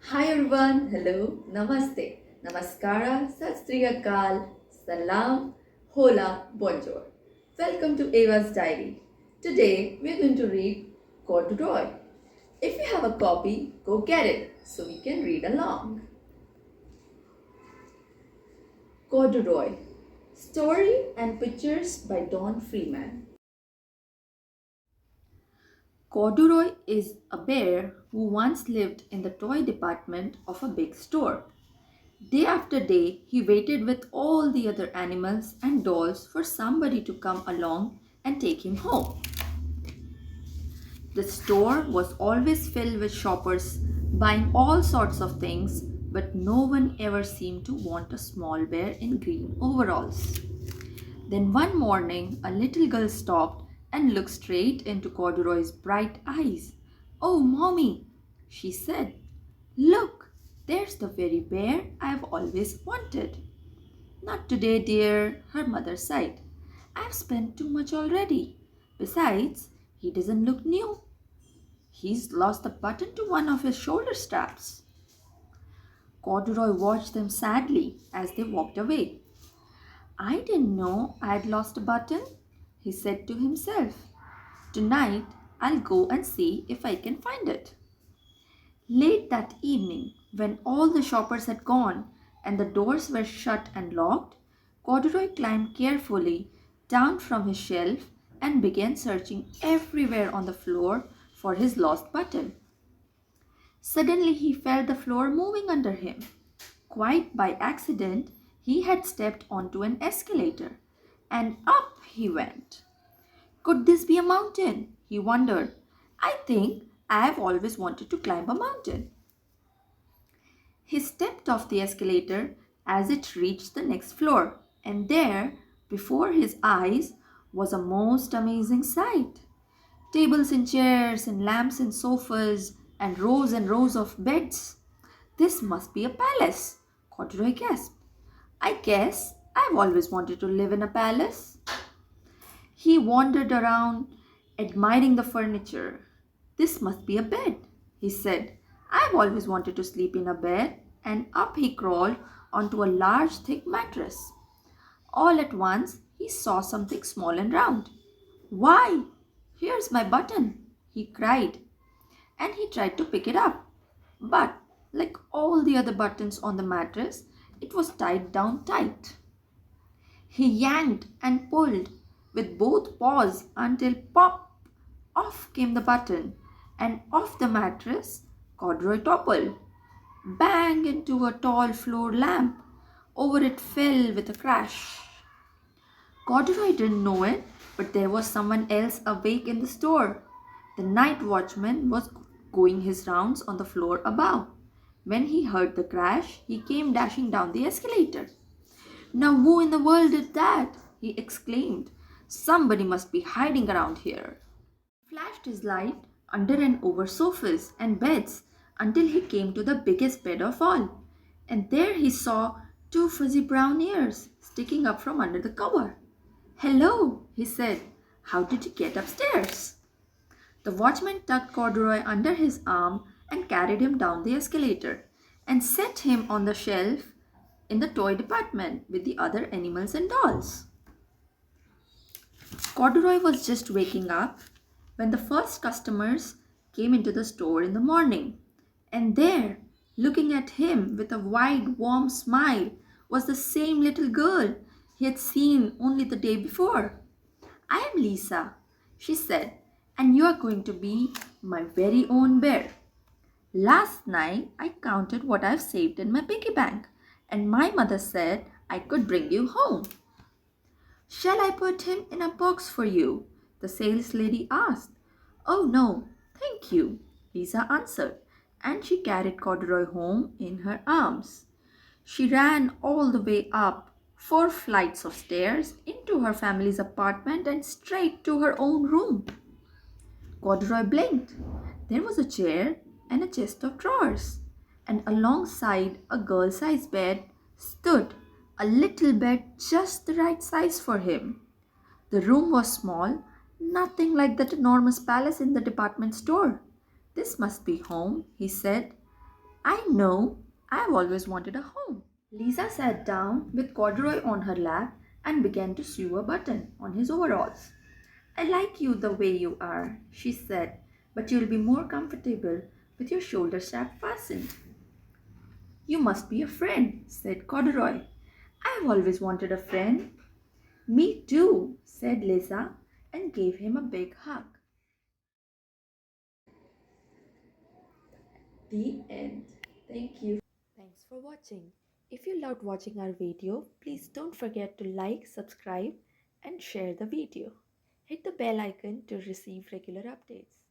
Hi everyone, hello, namaste, namaskara, sat sri akal, salam, hola, bonjour. Welcome to Ava's diary. Today we are going to read Corduroy. If you have a copy, go get it so we can read along. Corduroy. Story and pictures by Don Freeman. Corduroy is a bear who once lived in the toy department of a big store. Day after day, he waited with all the other animals and dolls for somebody to come along and take him home. The store was always filled with shoppers buying all sorts of things, but no one ever seemed to want a small bear in green overalls. Then one morning, a little girl stopped and looked straight into Corduroy's bright eyes. "Oh, Mommy," she said, "look, there's the very bear I've always wanted." "Not today, dear," her mother sighed. "I've spent too much already. Besides, he doesn't look new. He's lost the button to one of his shoulder straps." Corduroy watched them sadly as they walked away. "I didn't know I'd lost a button," he said to himself. "Tonight I'll go and see if I can find it." Late that evening, when all the shoppers had gone and the doors were shut and locked, Corduroy climbed carefully down from his shelf and began searching everywhere on the floor for his lost button. Suddenly he felt the floor moving under him. Quite by accident, he had stepped onto an escalator, and up he went. Could this be a mountain? He wondered. "I think I have always wanted to climb a mountain." He stepped off the escalator as it reached the next floor, and there, before his eyes, was a most amazing sight. Tables and chairs, and lamps and sofas, and rows of beds. "This must be a palace," Corduroy gasped. "I guess I've always wanted to live in a palace." He wandered around, admiring the furniture. "This must be a bed," he said. "I've always wanted to sleep in a bed." And up he crawled onto a large, thick mattress. All at once, he saw something small and round. "Why, here's my button!" he cried. And he tried to pick it up. But, like all the other buttons on the mattress, it was tied down tight. He yanked and pulled with both paws until pop! Off came the button, and off the mattress Corduroy toppled. Bang into a tall floor lamp. Over it fell with a crash. Corduroy didn't know it, but there was someone else awake in the store. The night watchman was going his rounds on the floor above. When he heard the crash, he came dashing down the escalator. "Now, who in the world did that?" he exclaimed. "Somebody must be hiding around here." He flashed his light under and over sofas and beds until he came to the biggest bed of all. And there he saw two fuzzy brown ears sticking up from under the cover. "Hello," he said. "How did you get upstairs?" The watchman tucked Corduroy under his arm and carried him down the escalator and set him on the shelf in the toy department with the other animals and dolls. Corduroy was just waking up when the first customers came into the store in the morning. And there, looking at him with a wide, warm smile, was the same little girl he had seen only the day before. "I am Lisa," she said, "and you are going to be my very own bear. Last night I counted what I've saved in my piggy bank, and my mother said I could bring you home." "Shall I put him in a box for you?" the sales lady asked. "Oh no, thank you," Lisa answered, and she carried Corduroy home in her arms. She ran all the way up 4 flights of stairs into her family's apartment and straight to her own room. Corduroy blinked. There was a chair and a chest of drawers, and alongside a girl-sized bed stood a little bed just the right size for him. The room was small, nothing like that enormous palace in the department store. "This must be home," he said. I know. I've always wanted a home. Lisa sat down with Corduroy on her lap and began to sew a button on his overalls. I like you the way you are, she said, but you'll be more comfortable with your shoulder strap fastened. You must be a friend, said Corduroy. I've always wanted a friend. Me too, said Lisa and gave him a big hug. The end. Thank you. Thanks for watching. If you loved watching our video, please don't forget to like, subscribe, and share the video. Hit the bell icon to receive regular updates.